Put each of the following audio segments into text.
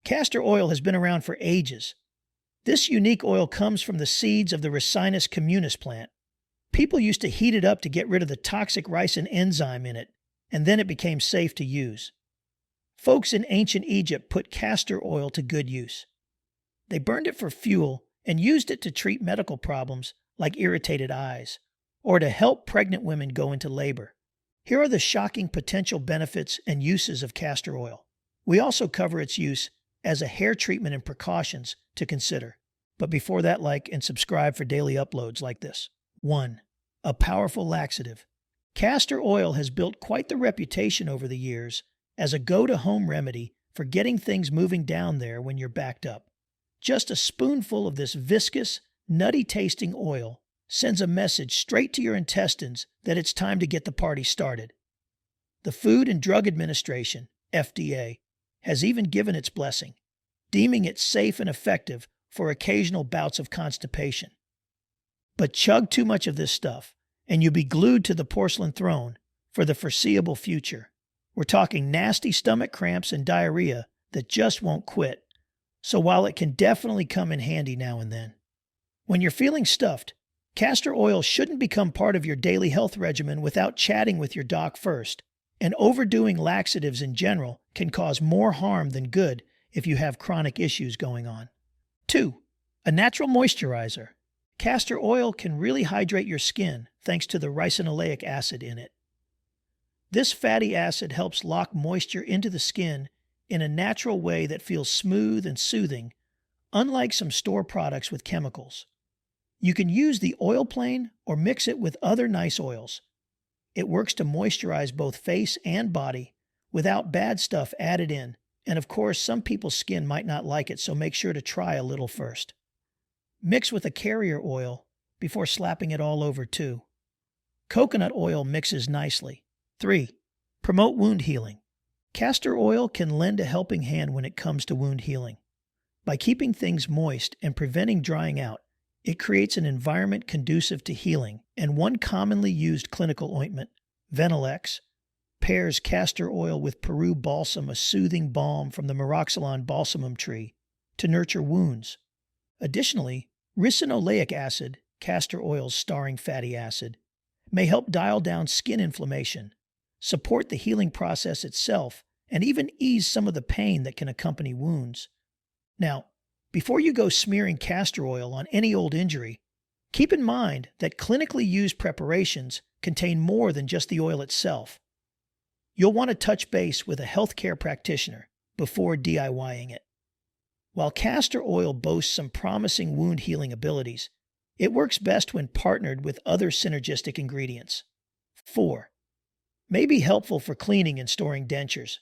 Castor oil has been around for ages. This unique oil comes from the seeds of the Ricinus communis plant. People used to heat it up to get rid of the toxic ricin enzyme in it, and then it became safe to use. Folks in ancient Egypt put castor oil to good use. They burned it for fuel and used it to treat medical problems like irritated eyes, or to help pregnant women go into labor. Here are the shocking potential benefits and uses of castor oil. We also cover its use as a hair treatment and precautions to consider. But before that, like and subscribe for daily uploads like this. 1. A powerful laxative. Castor oil has built quite the reputation over the years as a go-to-home remedy for getting things moving down there when you're backed up. Just a spoonful of this viscous, nutty-tasting oil sends a message straight to your intestines that it's time to get the party started. The Food and Drug Administration, FDA, has even given its blessing, deeming it safe and effective for occasional bouts of constipation. But chug too much of this stuff, and you'll be glued to the porcelain throne for the foreseeable future. We're talking nasty stomach cramps and diarrhea that just won't quit. So while it can definitely come in handy now and then, when you're feeling stuffed, castor oil shouldn't become part of your daily health regimen without chatting with your doc first. And overdoing laxatives in general can cause more harm than good if you have chronic issues going on. 2. A natural moisturizer. Castor oil can really hydrate your skin thanks to the ricinoleic acid in it. This fatty acid helps lock moisture into the skin in a natural way that feels smooth and soothing, unlike some store products with chemicals. You can use the oil plain or mix it with other nice oils. It works to moisturize both face and body without bad stuff added in, and of course some people's skin might not like it, so make sure to try a little first. Mix with a carrier oil before slapping it all over too. Coconut oil mixes nicely. 3. Promote wound healing. Castor oil can lend a helping hand when it comes to wound healing. By keeping things moist and preventing drying out, it creates an environment conducive to healing, and one commonly used clinical ointment, Venilex, pairs castor oil with Peru balsam, a soothing balm from the Myroxylon balsamum tree, to nurture wounds. Additionally, ricinoleic acid, castor oil's starring fatty acid, may help dial down skin inflammation, support the healing process itself, and even ease some of the pain that can accompany wounds. Now, before you go smearing castor oil on any old injury, keep in mind that clinically used preparations contain more than just the oil itself. You'll want to touch base with a healthcare practitioner before DIYing it. While castor oil boasts some promising wound healing abilities, it works best when partnered with other synergistic ingredients. 4. May be helpful for cleaning and storing dentures.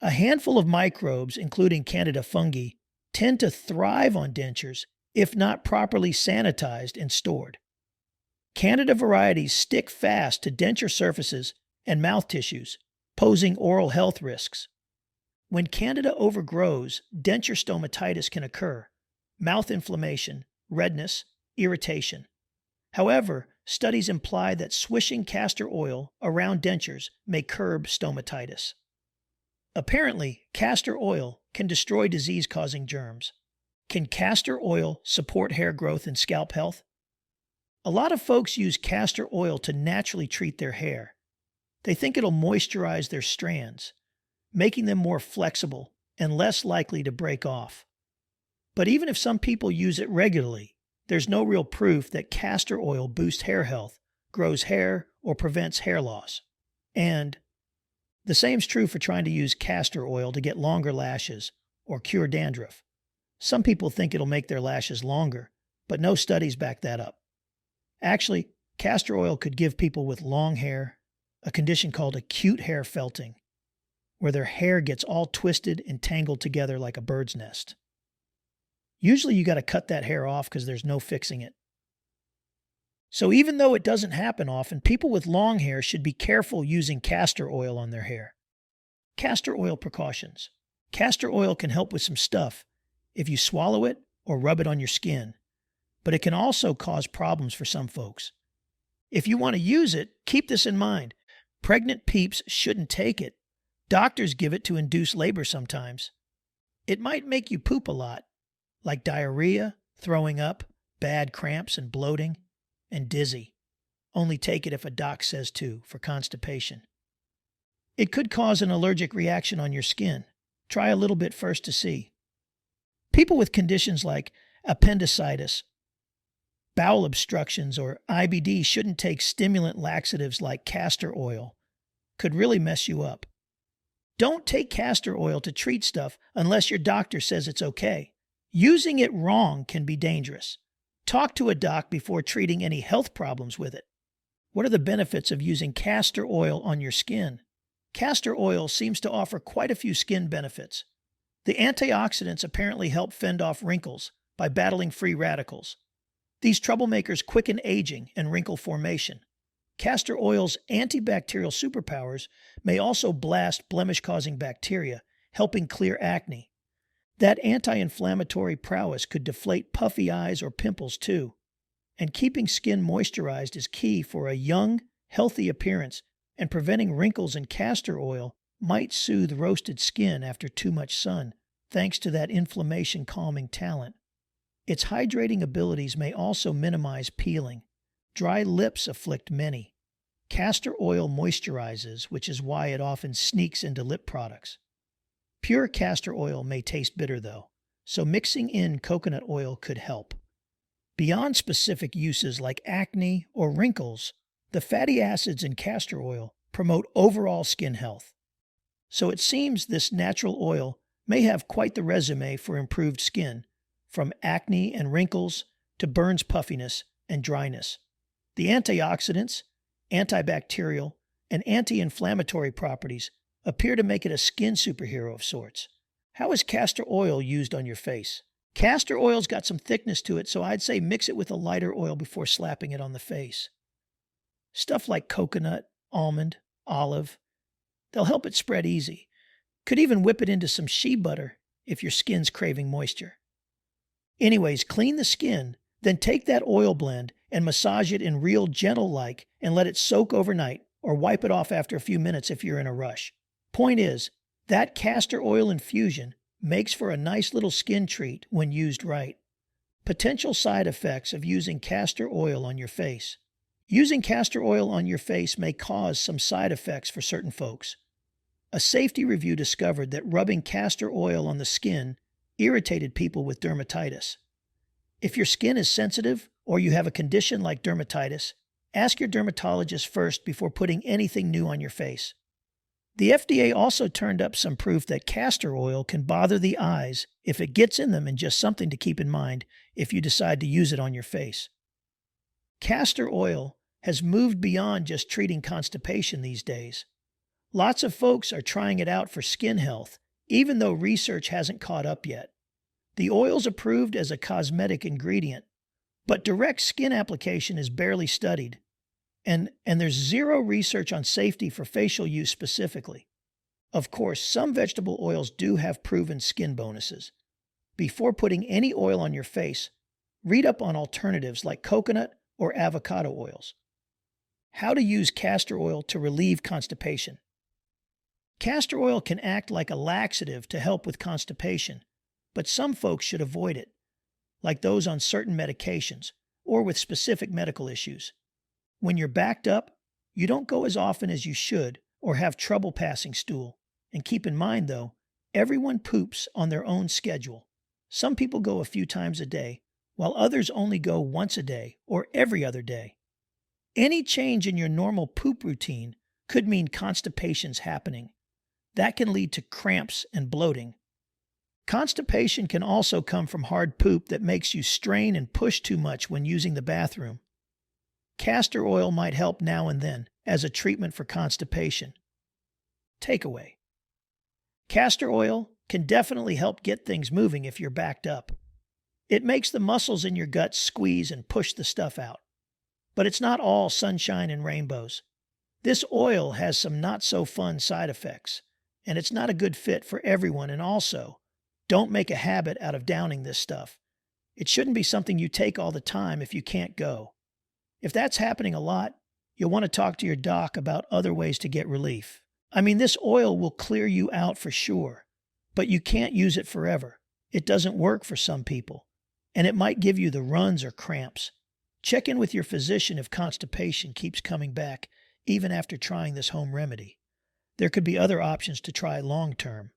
A handful of microbes, including Candida fungi, tend to thrive on dentures if not properly sanitized and stored. Candida varieties stick fast to denture surfaces and mouth tissues, posing oral health risks. When Candida overgrows, denture stomatitis can occur, mouth inflammation, redness, irritation. However, studies imply that swishing castor oil around dentures may curb stomatitis. Apparently, castor oil can destroy disease-causing germs. Can castor oil support hair growth and scalp health? A lot of folks use castor oil to naturally treat their hair. They think it'll moisturize their strands, making them more flexible and less likely to break off. But even if some people use it regularly, there's no real proof that castor oil boosts hair health, grows hair, or prevents hair loss. And the same's true for trying to use castor oil to get longer lashes or cure dandruff. Some people think it'll make their lashes longer, but no studies back that up. Actually, castor oil could give people with long hair a condition called acute hair felting, where their hair gets all twisted and tangled together like a bird's nest. Usually you got to cut that hair off because there's no fixing it. So even though it doesn't happen often, people with long hair should be careful using castor oil on their hair. Castor oil precautions. Castor oil can help with some stuff if you swallow it or rub it on your skin, but it can also cause problems for some folks. If you want to use it, keep this in mind. Pregnant peeps shouldn't take it. Doctors give it to induce labor sometimes. It might make you poop a lot, like diarrhea, throwing up, bad cramps and bloating, and dizzy. Only take it if a doc says to for constipation. It could cause an allergic reaction on your skin. Try a little bit first to see. People with conditions like appendicitis, bowel obstructions, or IBD shouldn't take stimulant laxatives like castor oil. Could really mess you up. Don't take castor oil to treat stuff unless your doctor says it's okay. Using it wrong can be dangerous. Talk to a doc before treating any health problems with it. What are the benefits of using castor oil on your skin? Castor oil seems to offer quite a few skin benefits. The antioxidants apparently help fend off wrinkles by battling free radicals. These troublemakers quicken aging and wrinkle formation. Castor oil's antibacterial superpowers may also blast blemish-causing bacteria, helping clear acne. That anti-inflammatory prowess could deflate puffy eyes or pimples too. And keeping skin moisturized is key for a young, healthy appearance, and preventing wrinkles in castor oil might soothe roasted skin after too much sun, thanks to that inflammation-calming talent. Its hydrating abilities may also minimize peeling. Dry lips afflict many. Castor oil moisturizes, which is why it often sneaks into lip products. Pure castor oil may taste bitter, though, so mixing in coconut oil could help. Beyond specific uses like acne or wrinkles, the fatty acids in castor oil promote overall skin health. So it seems this natural oil may have quite the resume for improved skin, from acne and wrinkles to burns, puffiness, and dryness. The antioxidants, antibacterial, and anti-inflammatory properties appear to make it a skin superhero of sorts. How is castor oil used on your face? Castor oil's got some thickness to it, so I'd say mix it with a lighter oil before slapping it on the face. Stuff like coconut, almond, olive, they'll help it spread easy. Could even whip it into some shea butter if your skin's craving moisture. Anyways, clean the skin, then take that oil blend and massage it in real gentle-like and let it soak overnight, or wipe it off after a few minutes if you're in a rush. Point is, that castor oil infusion makes for a nice little skin treat when used right. Potential side effects of using castor oil on your face. Using castor oil on your face may cause some side effects for certain folks. A safety review discovered that rubbing castor oil on the skin irritated people with dermatitis. If your skin is sensitive or you have a condition like dermatitis, ask your dermatologist first before putting anything new on your face. The FDA also turned up some proof that castor oil can bother the eyes if it gets in them, and just something to keep in mind if you decide to use it on your face. Castor oil has moved beyond just treating constipation these days. Lots of folks are trying it out for skin health, even though research hasn't caught up yet. The oil's approved as a cosmetic ingredient, but direct skin application is barely studied. And there's zero research on safety for facial use specifically. Of course, some vegetable oils do have proven skin bonuses. Before putting any oil on your face, read up on alternatives like coconut or avocado oils. How to use castor oil to relieve constipation. Castor oil can act like a laxative to help with constipation, but some folks should avoid it, like those on certain medications or with specific medical issues. When you're backed up, you don't go as often as you should or have trouble passing stool. And keep in mind, though, everyone poops on their own schedule. Some people go a few times a day, while others only go once a day or every other day. Any change in your normal poop routine could mean constipation's happening. That can lead to cramps and bloating. Constipation can also come from hard poop that makes you strain and push too much when using the bathroom. Castor oil might help now and then as a treatment for constipation. Takeaway. Castor oil can definitely help get things moving if you're backed up. It makes the muscles in your gut squeeze and push the stuff out. But it's not all sunshine and rainbows. This oil has some not-so-fun side effects, and it's not a good fit for everyone. And also, don't make a habit out of downing this stuff. It shouldn't be something you take all the time if you can't go. If that's happening a lot, you'll want to talk to your doc about other ways to get relief. I mean, this oil will clear you out for sure, but you can't use it forever. It doesn't work for some people, and it might give you the runs or cramps. Check in with your physician if constipation keeps coming back, even after trying this home remedy. There could be other options to try long term.